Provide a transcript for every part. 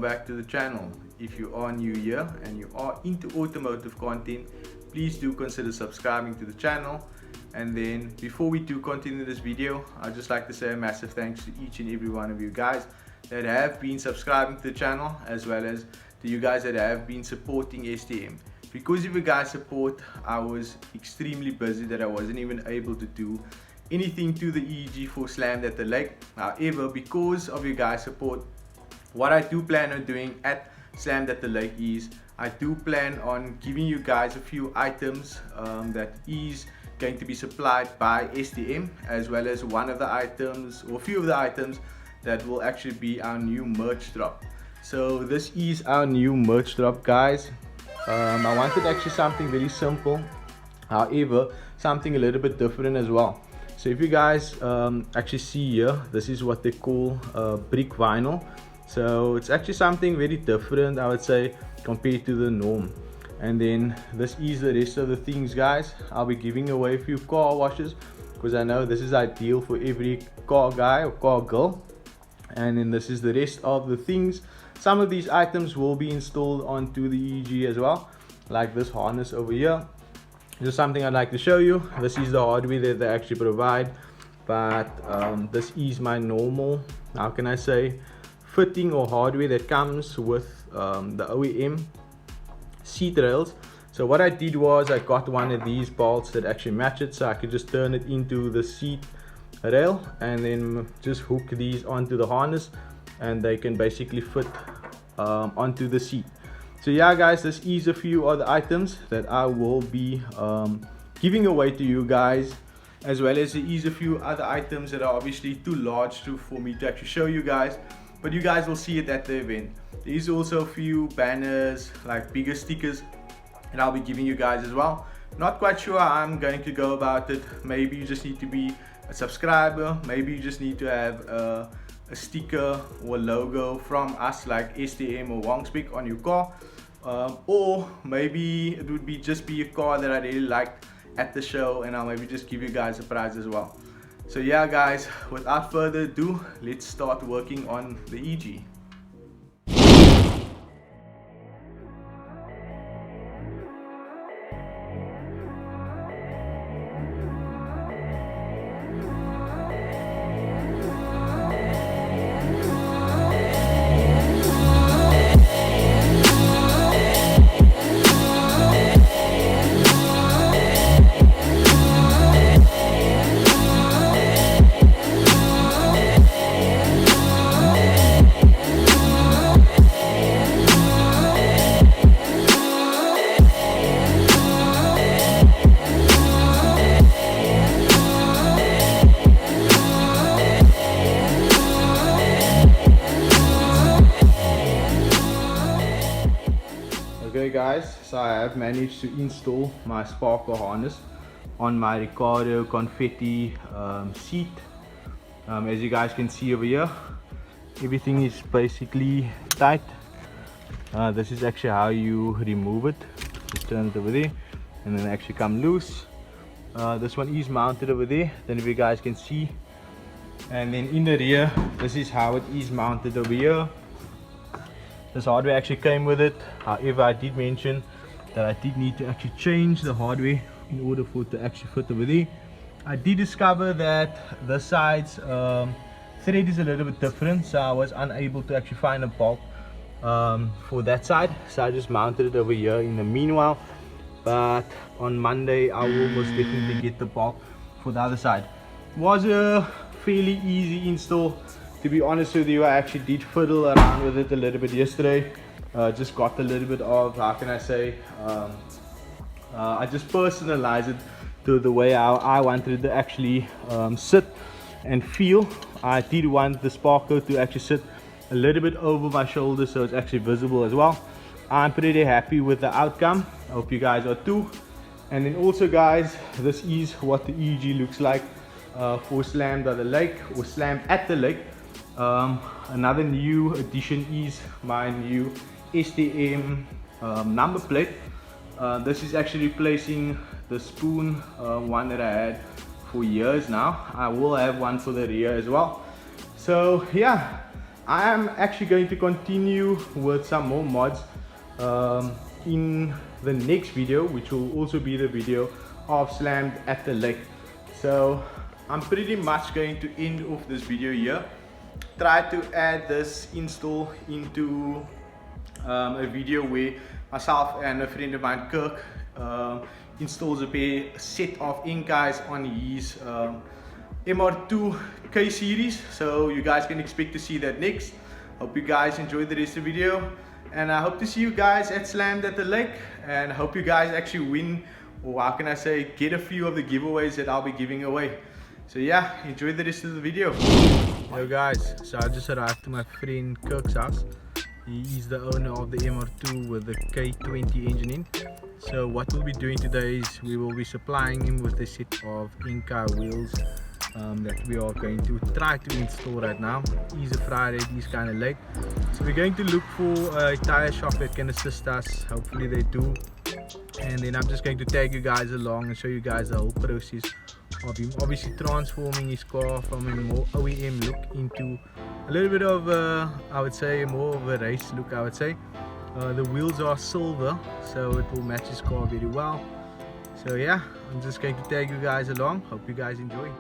back to the channel. If you are new here and you are into automotive content, please do consider subscribing to the channel. And then before we do continue this video, I'd just like to say a massive thanks to each and every one of you guys that have been subscribing to the channel, as well as to you guys that have been supporting STM. Because of your guys' support, I was extremely busy that I wasn't even able to do anything to the EEG for Slammed at the Lake. However, because of your guys' support, what I do plan on doing at Slammed at the Lake is I do plan on giving you guys a few items that is going to be supplied by STM, as well as one of the items or a few of the items that will actually be our new merch drop. So this is our new merch drop, guys. I wanted actually something very simple, however something a little bit different as well. So if you guys actually see here, this is what they call brick vinyl. So it's actually something very different, I would say, compared to the norm. And then this is the rest of the things, guys. I'll be giving away a few car washes because I know this is ideal for every car guy or car girl. And then this is the rest of the things. Some of these items will be installed onto the EEG as well, like this harness over here. This is something I'd like to show you. This is the hardware that they actually provide, but this is my normal, how can I say, fitting or hardware that comes with the OEM seat rails. So what I did was I got one of these bolts that actually match it, so I could just turn it into the seat rail and then just hook these onto the harness, and they can basically fit onto the seat. So yeah, guys, this is a few other items that I will be giving away to you guys, as well as there is a few other items that are obviously too large for me to actually show you guys, but you guys will see it at the event. There is also a few banners, like bigger stickers, that I'll be giving you guys as well. Not quite sure how I'm going to go about it. Maybe you just need to be a subscriber, maybe you just need to have a sticker or logo from us like STM or WONG'SPEC on your car, or maybe it would be just be a car that I really liked at the show, and I'll maybe just give you guys a prize as well. So yeah, guys, without further ado, let's start working on the EG. Okay guys, so I have managed to install my sparker harness on my Ricardo Confetti seat. As you guys can see over here, everything is basically tight. This is actually how you remove it. Just turn it over there and then actually come loose. This one is mounted over there, then if you guys can see. And then in the rear, this is how it is mounted over here. This hardware actually came with it. However, I did mention that I did need to actually change the hardware in order for it to actually fit over there. I did discover that the side's thread is a little bit different, so I was unable to actually find a bolt for that side, so I just mounted it over here in the meanwhile. But on Monday I will most definitely get the bolt for the other side. It was a fairly easy install. To be honest with you, I actually did fiddle around with it a little bit yesterday. Just got a little bit of, how can I say, I just personalized it to the way I wanted it to actually sit and feel. I did want the sparker to actually sit a little bit over my shoulder, so it's actually visible as well. I'm pretty happy with the outcome. I hope you guys are too. And then also, guys, this is what the EEG looks like for Slammed at the Lake, or Slammed at the Lake. Another new addition is my new STM number plate. This is actually replacing the spoon one that I had for years now. I will have one for the rear as well. So yeah, I am actually going to continue with some more mods in the next video, which will also be the video of Slammed at the Lake. So I'm pretty much going to end off this video here. Try to add this install into a video where myself and a friend of mine, Kirk, installs a set of ink-eyes on his MR2 K series. So you guys can expect to see that next. Hope you guys enjoy the rest of the video, and I hope to see you guys at Slammed at the Lake, and hope you guys actually win, or how can I say, get a few of the giveaways that I'll be giving away. So yeah, enjoy the rest of the video. Hello guys, so I just arrived to my friend Kirk's house. He is the owner of the MR2 with the K20 engine in. So what we'll be doing today is we will be supplying him with a set of ink-eye wheels that we are going to try to install right now. It's a Friday, it is kind of late, so we're going to look for a tire shop that can assist us. Hopefully they do, and then I'm just going to take you guys along and show you guys the whole process of him obviously transforming his car from a more OEM look into a little bit of I would say more of a race look. I would say the wheels are silver, so it will match his car very well. So yeah, I'm just going to take you guys along. Hope you guys enjoy.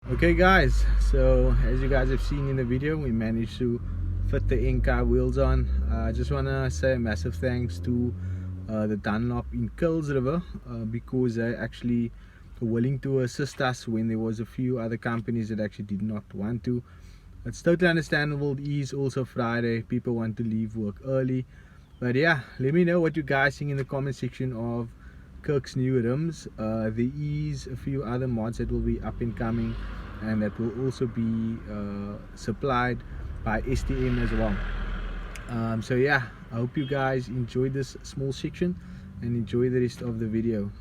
Okay guys, so as you guys have seen in the video, we managed to fit the ink-eye wheels on. I just want to say a massive thanks to the Dunlop in KIRK'S because they actually were willing to assist us when there was a few other companies that actually did not want to. It's totally understandable. It is also Friday, people want to leave work early, but yeah, let me know what you guys think in the comment section of KIRK'S new rims. There is a few other mods that will be up and coming, and that will also be supplied by STM as well. So yeah, I hope you guys enjoyed this small section and enjoy the rest of the video.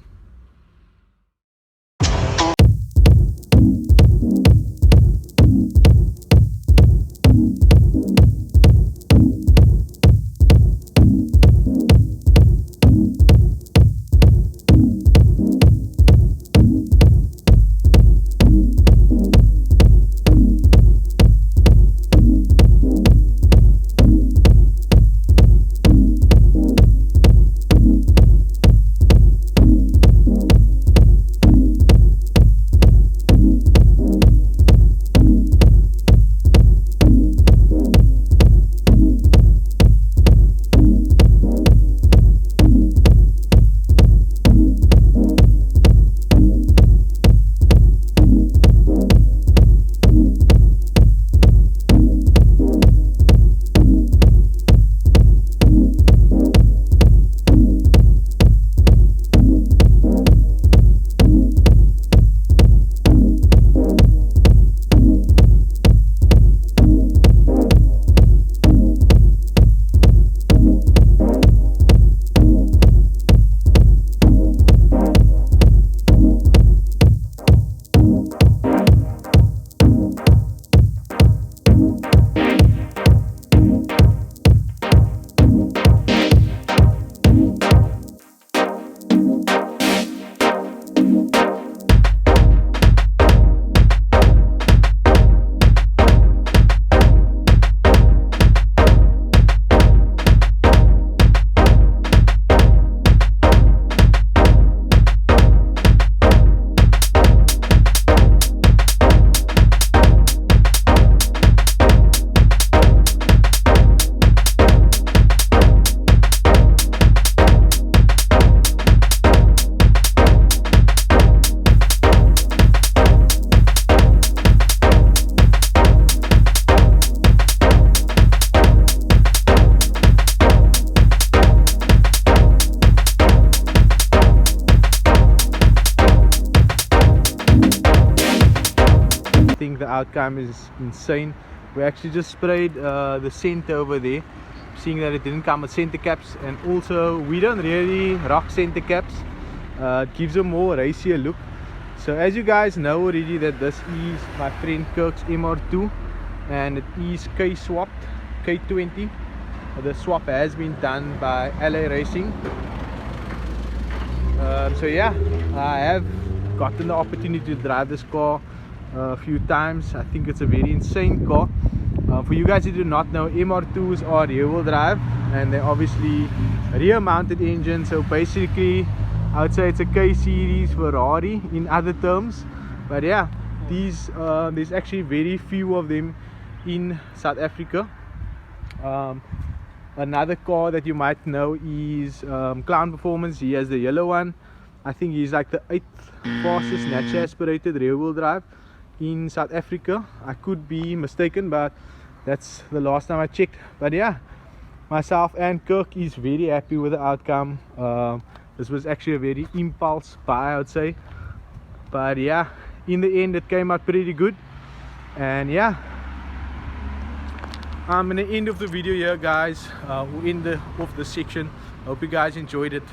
think the outcome is insane. We actually just sprayed the center over there, seeing that it didn't come with center caps, and also we don't really rock center caps. It gives a more racier look. So as you guys know already, that this is my friend KIRK'S MR2, and it is K-swapped, K20. The swap has been done by LA Racing. So yeah, I have gotten the opportunity to drive this car a few times. I think it's a very insane car. For you guys who do not know, MR2s are rear wheel drive, and they're obviously rear mounted engine. So basically I would say it's a K series Ferrari in other terms. But yeah, these there's actually very few of them in South Africa. Another car that you might know is Clown Performance. He has the yellow one. I think he's like the 8th fastest naturally aspirated rear wheel drive in South Africa. I could be mistaken, but that's the last time I checked. But yeah, myself and KIRK is very happy with the outcome. This was actually a very impulse buy, I would say. But yeah, in the end it came out pretty good. And yeah, I'm in the end of the video here, guys. We'll end off this section. Hope you guys enjoyed it.